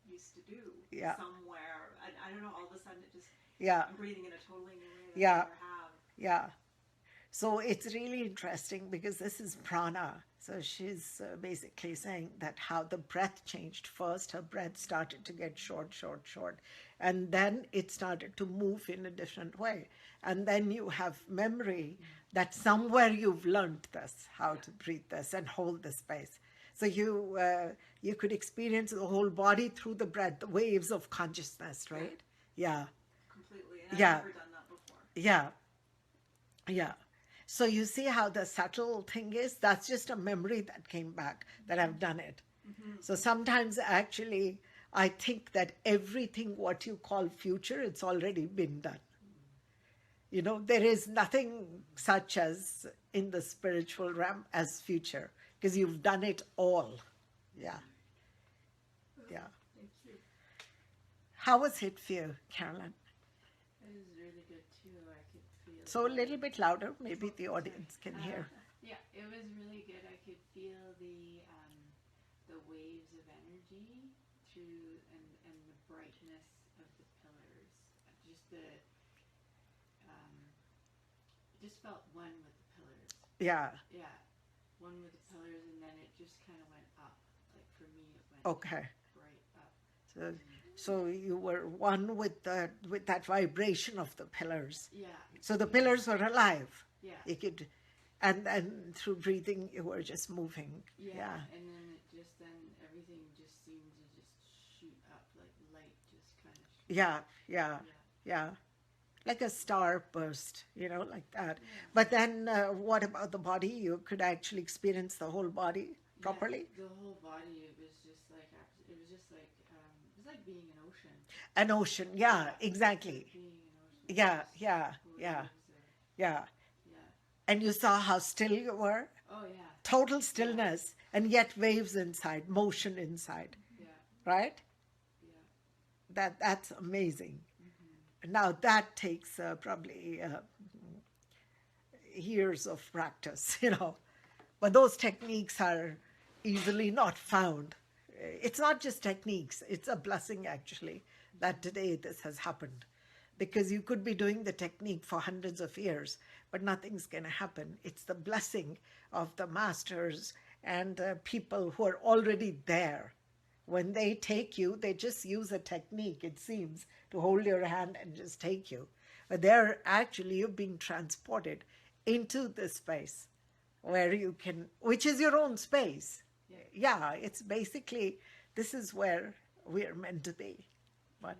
used to do Yeah. somewhere. And I don't know, all of a sudden it just, yeah, I'm breathing in a totally new way that Yeah. I never have. yeah. So it's really interesting because this is prana. So she's basically saying that how the breath changed first. Her breath started to get short, short, short. And then it started to move in a different way. And then you have memory that somewhere you've learned this, how to breathe this and hold the space. So you could experience the whole body through the breath, the waves of consciousness, right? Yeah, Completely. And Yeah. I've never done that before. yeah, yeah. So you see how the subtle thing is? That's just a memory that came back that I've done it. So sometimes actually I think that everything what you call future, it's already been done. You know, there is nothing such as in the spiritual realm as future because you've done it all. Yeah. Yeah. Thank you. How was it for you, Carolyn? It was really good too. I could feel. So a little bit louder, maybe the audience can hear. Yeah, it was really good. I could feel the waves of energy through and the brightness of the pillars. Just just felt one with the pillars. Yeah. Yeah, one with the pillars, and then it just kind of went up. Like for me, it went Okay. right up. So you were one with that vibration of the pillars. Yeah, So the pillars were alive. yeah, You could, and through breathing, you were just moving. yeah. And then it just everything just seemed to just shoot up like light, just kind of. Yeah, yeah, yeah. Like a star burst, like that. But then what about the body? You could actually experience the whole body properly? Yeah, the whole body. It was just like it was like being an ocean. An ocean, yeah, exactly. Being an ocean. Yeah, Just yeah, yeah, waves yeah. yeah. And you saw how still you were? Oh yeah. Total stillness, and yet waves inside, motion inside, Yeah. right? Yeah. That's amazing. Now that takes probably years of practice, but those techniques are easily not found. It's not just techniques, it's a blessing actually that today this has happened, because you could be doing the technique for hundreds of years, but nothing's going to happen. It's the blessing of the masters and people who are already there When they take you, they just use a technique, it seems, to hold your hand and just take you. But they're actually, you're being transported into this space where you can, which is your own space. Yeah, it's basically, this is where we're meant to be. But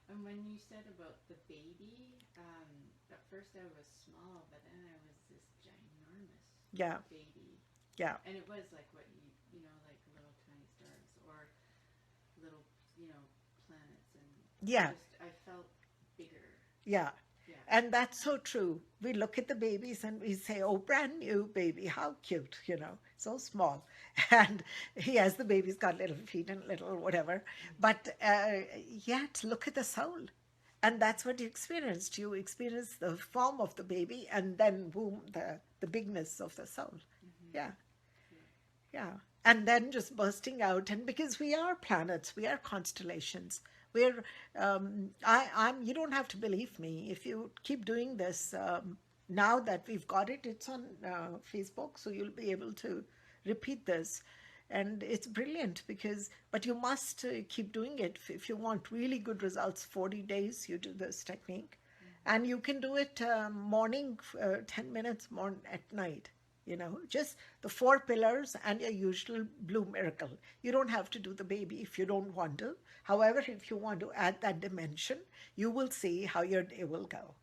And when you said about the baby, at first I was small, but then I was this ginormous yeah, baby. yeah, And it was like what you know, like little tiny stars or little, planets. And yeah, I felt bigger. yeah. Yeah. And that's so true. We look at the babies and we say, oh, brand new baby, how cute, so small. And yes, the baby's got little feet and little whatever. But yet, look at the soul. And that's what you experienced. You experienced the form of the baby and then, boom, the bigness of the soul. Yeah. Yeah. And then just bursting out. And because we are planets, we are constellations. We're, you don't have to believe me. If you keep doing this, now that we've got it, it's on Facebook, so you'll be able to repeat this. And it's brilliant but you must keep doing it. If you want really good results, 40 days, you do this technique. And you can do it morning, 10 minutes more at night. Just the 4 pillars and your usual blue miracle. You don't have to do the baby if you don't want to. However, if you want to add that dimension, you will see how your day will go.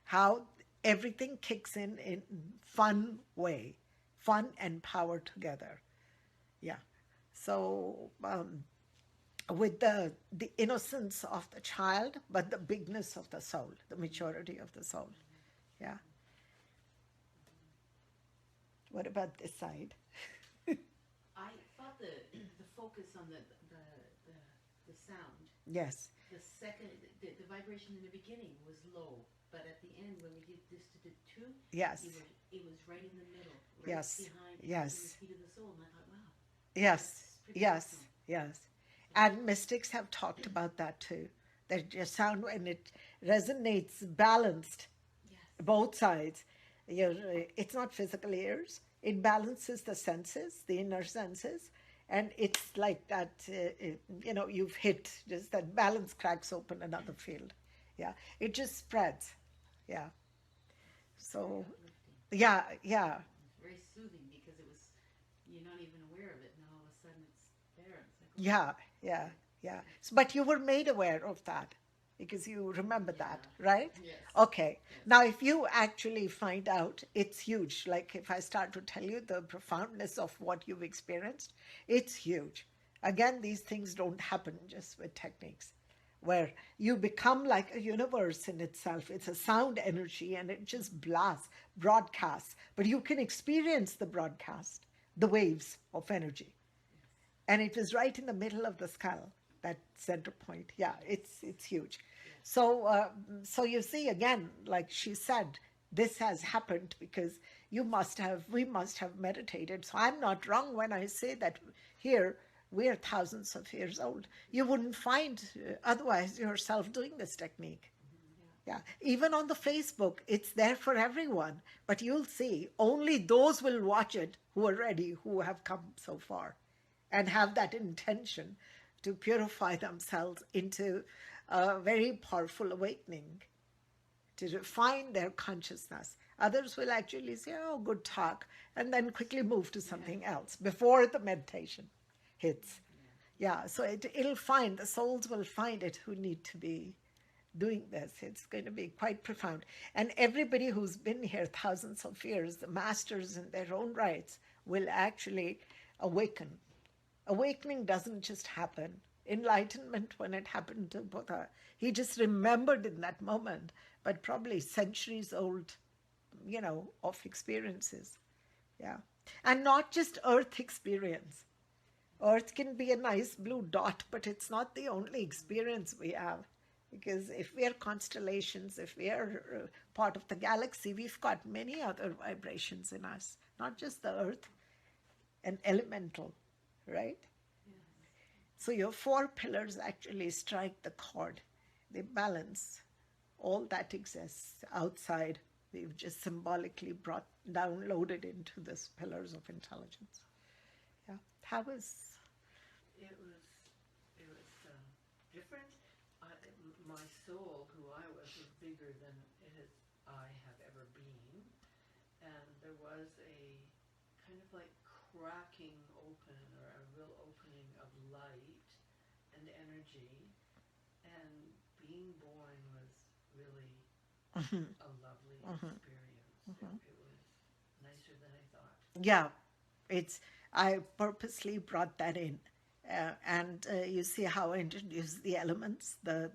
How everything kicks in fun way. Fun and power together. Yeah. So with the innocence of the child, but the bigness of the soul, the maturity of the soul. Yeah. What about this side? I thought the focus on the sound, Yes. the second, the vibration in the beginning was low, but at the end when we did this to the two, Yes. it was right in the middle, right Yes. behind Yes. the feet of the soul, and I thought, wow. Yes. That's pretty Yes. awesome. Yes. And mystics have talked about that too. That your sound, when it resonates balanced, Yes. both sides, it's not physical ears. It balances the senses, the inner senses. And it's like that, you've hit, just that balance cracks open another field. Yeah. It just spreads. Yeah. So, Uplifting. yeah, yeah. It's very soothing because you're not even aware of it, and all of a sudden it's there. It's like, oh, Yeah, yeah, yeah. But you were made aware of that because you remember that, right? Yes. Okay. Now, if you actually find out, it's huge. Like if I start to tell you the profoundness of what you've experienced, it's huge. Again, these things don't happen just with techniques where you become like a universe in itself. It's a sound energy and it just blasts, broadcasts. But you can experience the broadcast, the waves of energy. And it was right in the middle of the skull, that center point. Yeah, it's huge. So you see again, like she said, this has happened because we must have meditated. So I'm not wrong when I say that here we're thousands of years old. You wouldn't find otherwise yourself doing this technique. Yeah, even on the Facebook, it's there for everyone. But you'll see only those will watch it who are ready, who have come so far and have that intention to purify themselves into a very powerful awakening, to refine their consciousness. Others will actually say, oh, good talk, and then quickly move to something else before the meditation hits. Yeah, so the souls will find it who need to be doing this. It's going to be quite profound. And everybody who's been here thousands of years, the masters in their own rights, will actually awaken. Awakening doesn't just happen. Enlightenment, when it happened to Buddha, he just remembered in that moment, but probably centuries old, of experiences. Yeah. And not just earth experience. Earth can be a nice blue dot, but it's not the only experience we have. Because if we are constellations, if we are part of the galaxy, we've got many other vibrations in us, not just the earth and elemental, right? So your 4 pillars actually strike the chord. They balance all that exists outside. We've just symbolically downloaded into this pillars of intelligence. Yeah. How was? It was different. My soul, who I was bigger than I have ever been, and there was a kind of like cracking open, or a real opening of light and energy, and being born was really a lovely experience. It was nicer than I thought. Yeah, I purposely brought that in. And you see how I introduced the elements, the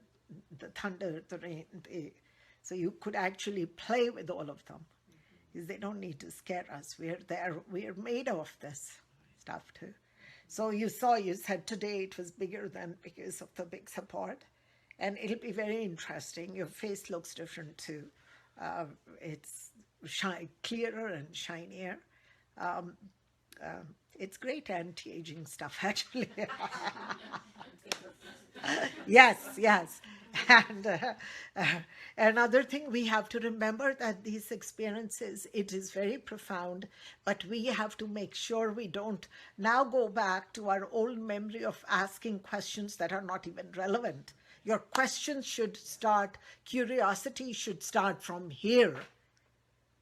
thunder, the rain, so you could actually play with all of them. Because they don't need to scare us. We're made of this stuff too. So you said today it was bigger than because of the big support. And it'll be very interesting. Your face looks different too. It's clearer and shinier. It's great anti-aging stuff, actually. Yes. And another thing, we have to remember that these experiences, it is very profound, but we have to make sure we don't now go back to our old memory of asking questions that are not even relevant. Your questions should start, curiosity should start from here,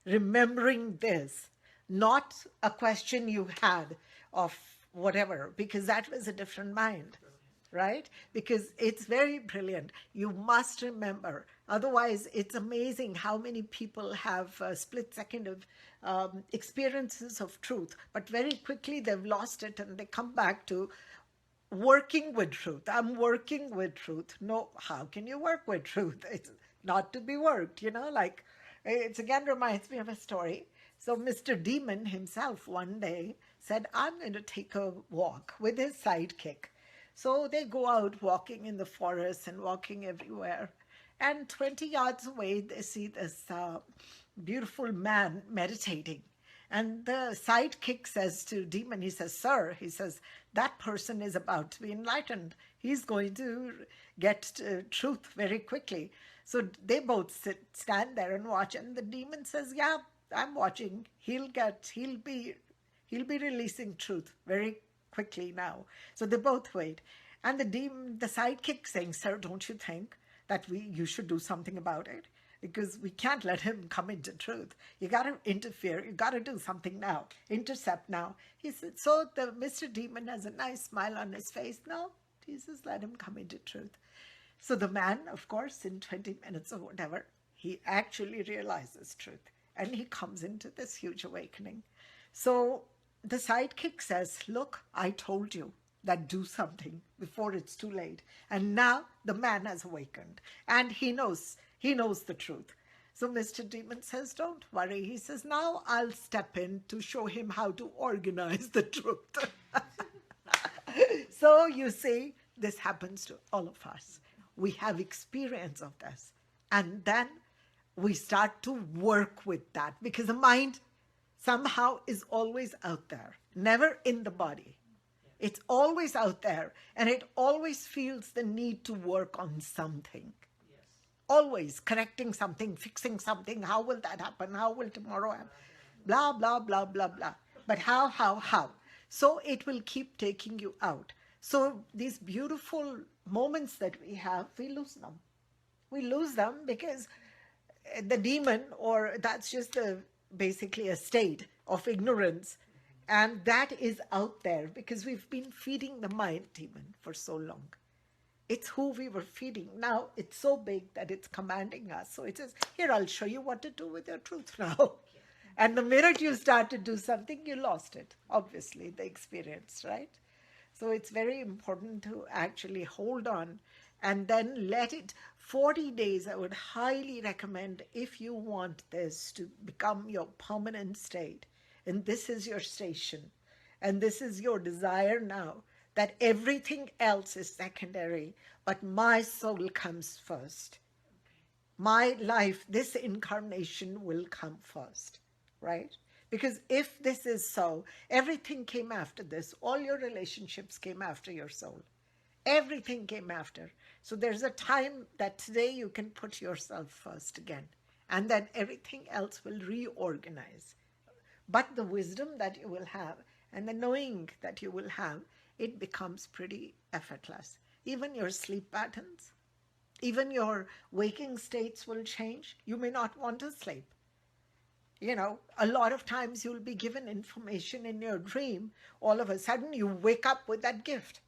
remembering this, not a question you had of whatever, because that was a different mind, right? Because it's very brilliant. You must remember. Otherwise, it's amazing how many people have a split second of experiences of truth, but very quickly they've lost it and they come back to working with truth. I'm working with truth. No, how can you work with truth? It's not to be worked, like it again reminds me of a story. So Mr. Demon himself one day said, I'm going to take a walk with his sidekick. So they go out walking in the forest and walking everywhere. And 20 yards away, they see this beautiful man meditating. And the sidekick says to Demon, he says, sir, he says, that person is about to be enlightened. He's going to get truth very quickly. So they both stand there and watch. And the Demon says, yeah, I'm watching. He'll be releasing truth very quickly now. So they both wait. And the sidekick saying, sir, don't you think that you should do something about it? Because we can't let him come into truth. You got to interfere. You got to do something now. Intercept now. He said, so the Mr. Demon has a nice smile on his face. No, Jesus, let him come into truth. So the man, of course, in 20 minutes or whatever, he actually realizes truth. And he comes into this huge awakening. So the sidekick says, look, I told you that do something before it's too late. And now the man has awakened. And he knows the truth. So Mr. Demon says, don't worry. He says, now I'll step in to show him how to organize the truth. So you see, this happens to all of us. We have experience of this. And then we start to work with that, because the mind somehow is always out there, never in the body. It's always out there, and it always feels the need to work on something. Always correcting something, fixing something. How will that happen? How will tomorrow happen? Blah, blah, blah, blah, blah. But how? So it will keep taking you out. So these beautiful moments that we have, we lose them. We lose them because the demon, or that's just basically a state of ignorance. And that is out there because we've been feeding the mind demon for so long. It's who we were feeding. Now it's so big that it's commanding us. So it says, here, I'll show you what to do with your truth now. And the minute you start to do something, you lost it. Obviously, the experience, right? So it's very important to actually hold on and then let it. 40 days, I would highly recommend, if you want this to become your permanent state. And this is your station. And this is your desire now, that everything else is secondary, but my soul comes first. My life, this incarnation will come first, right? Because if this is so, everything came after this. All your relationships came after your soul. Everything came after. So there's a time that today you can put yourself first again, and then everything else will reorganize. But the wisdom that you will have and the knowing that you will have, it becomes pretty effortless. even your sleep patterns, even your waking states will change. You may not want to sleep. You know, a lot of times you'll be given information in your dream. All of a sudden, you wake up with that gift.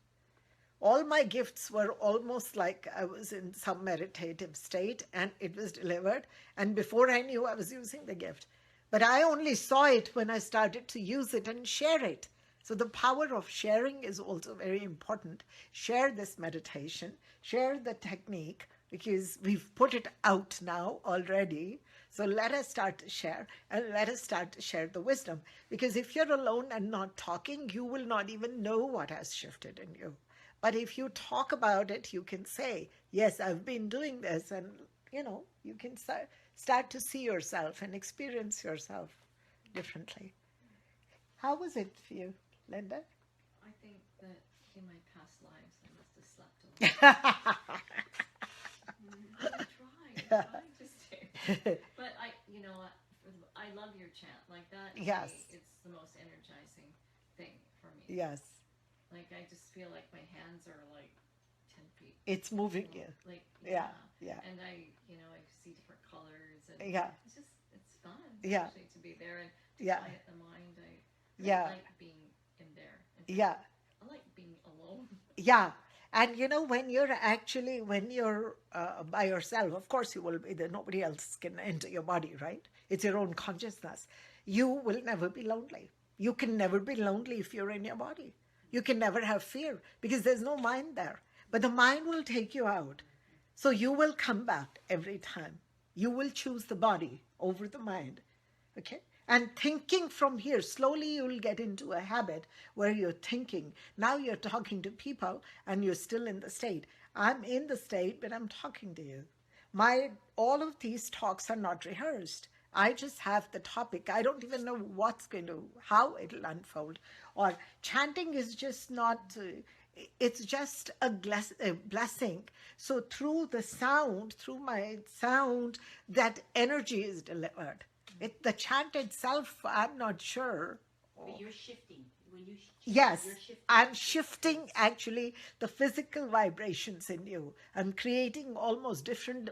All my gifts were almost like I was in some meditative state and it was delivered. And before I knew, I was using the gift. But I only saw it when I started to use it and share it. So the power of sharing is also very important. Share this meditation, share the technique, because we've put it out now already. So let us start to share, and let us start to share the wisdom. Because if you're alone and not talking, you will not even know what has shifted in you. But if you talk about it, you can say, yes, I've been doing this. And, you know, you can start to see yourself and experience yourself differently. How was it for you, Linda? I think that in my past lives I must have slept a lot. I tried just to. But I love your chant. Like that, Yes. it's the most energizing thing for me. Yes, Like I just feel like my hands are like 10 feet. it's moving you. Like Yeah, yeah. And I see different colors and Yeah. it's fun. Yeah. Actually to be there and to Yeah. quiet the mind. I Yeah. like being in there. In fact, Yeah, I like being alone. yeah. And you know, when you're by yourself, of course you will be there. Nobody else can enter your body, right? It's your own consciousness. You will never be lonely. You can never be lonely if you're in your body. You can never have fear because there's no mind there. But the mind will take you out. So you will come back every time. You will choose the body over the mind. Okay? And thinking from here, slowly you will get into a habit where you're thinking. Now you're talking to people and you're still in the state. I'm in the state, but I'm talking to you. All of these talks are not rehearsed. I just have the topic. I don't even know how it'll unfold. Or chanting is just not, it's just a blessing. So through my sound, that energy is delivered. The chant itself, I'm not sure. But you're shifting. When you Yes, you're shifting. I'm shifting actually the physical vibrations in you. I'm creating almost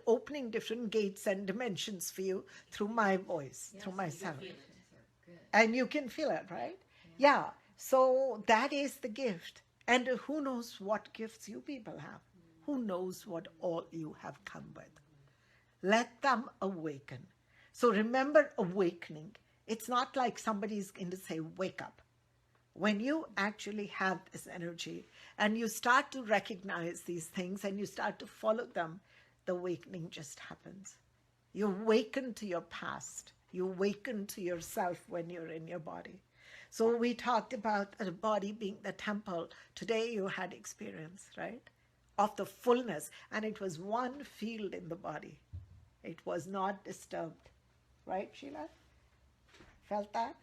opening different gates and dimensions for you through my voice, through my sound. feel it. Are good. And you can feel it, right? Yeah. So that is the gift. And who knows what gifts you people have? Who knows what all you have come with? Let them awaken. So remember awakening. It's not like somebody's going to say, wake up. When you actually have this energy and you start to recognize these things and you start to follow them, the awakening just happens. You awaken to your past. You awaken to yourself when you're in your body. So we talked about the body being the temple. Today you had experience, right? Of the fullness. And it was one field in the body. It was not disturbed. Right, Sheila? Felt that?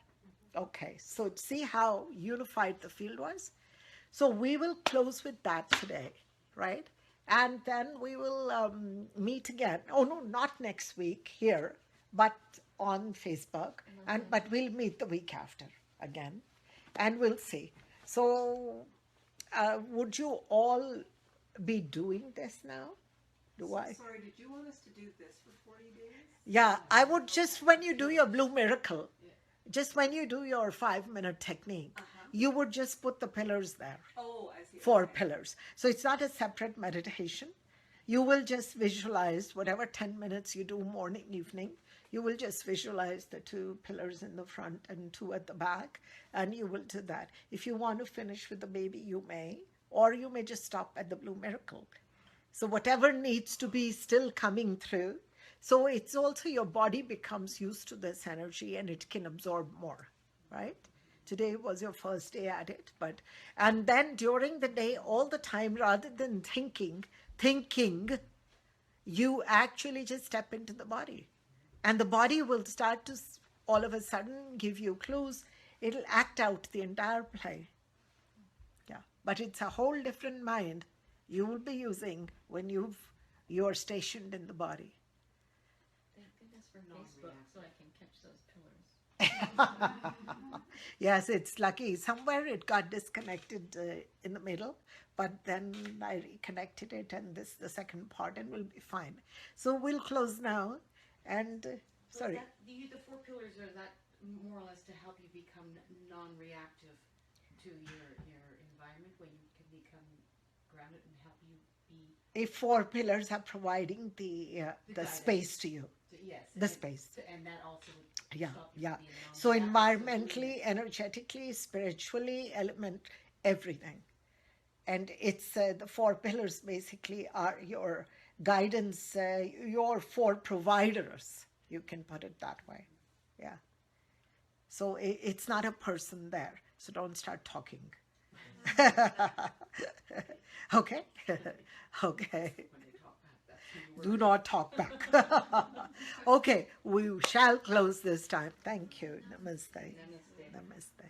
Okay, so see how unified the field was? So we will close with that today, right? And then we will meet again. Oh, no, not next week here, but on Facebook. But we'll meet the week after again, and we'll see. So would you all be doing this now? Sorry, did you want us to do this for 40 days? Yeah, I would just, when you do your Blue Miracle, just when you do your 5-minute technique, you would just put the pillars there. Oh, I see. 4 Okay. pillars. So it's not a separate meditation. You will just visualize whatever 10 minutes you do morning, evening. You will just visualize the 2 pillars in the front and 2 at the back, and you will do that. If you want to finish with the baby, you may, or you may just stop at the Blue Miracle. So whatever needs to be still coming through. So it's also your body becomes used to this energy and it can absorb more, right? Today was your first day at it, and then during the day, all the time, rather than thinking, you actually just step into the body. And the body will start to all of a sudden give you clues. It'll act out the entire play. Yeah, but it's a whole different mind you will be using when you're stationed in the body. Thank goodness for Facebook so I can catch those pillars. Yes, it's lucky. Somewhere it got disconnected in the middle, but then I reconnected it, and this the second part, and we'll be fine. So we'll close now, and So sorry. is that, the 4 pillars, are that more or less to help you become non-reactive to your environment, where you can become grounded and help you be, If 4 pillars are providing the The the guidance. space to you, yes. the and- space. And that also would Yeah, stop you yeah. from being So non-reactive, environmentally, energetically, spiritually, element, everything. And it's the 4 pillars basically are your guidance, your 4 providers. You can put it that way. Yeah. So it's not a person there. So don't start talking. Okay? Okay. when they talk back, that's when you Do work. not talk back. Okay, we shall close this time. Thank you. Namaste. Namaste. Namaste.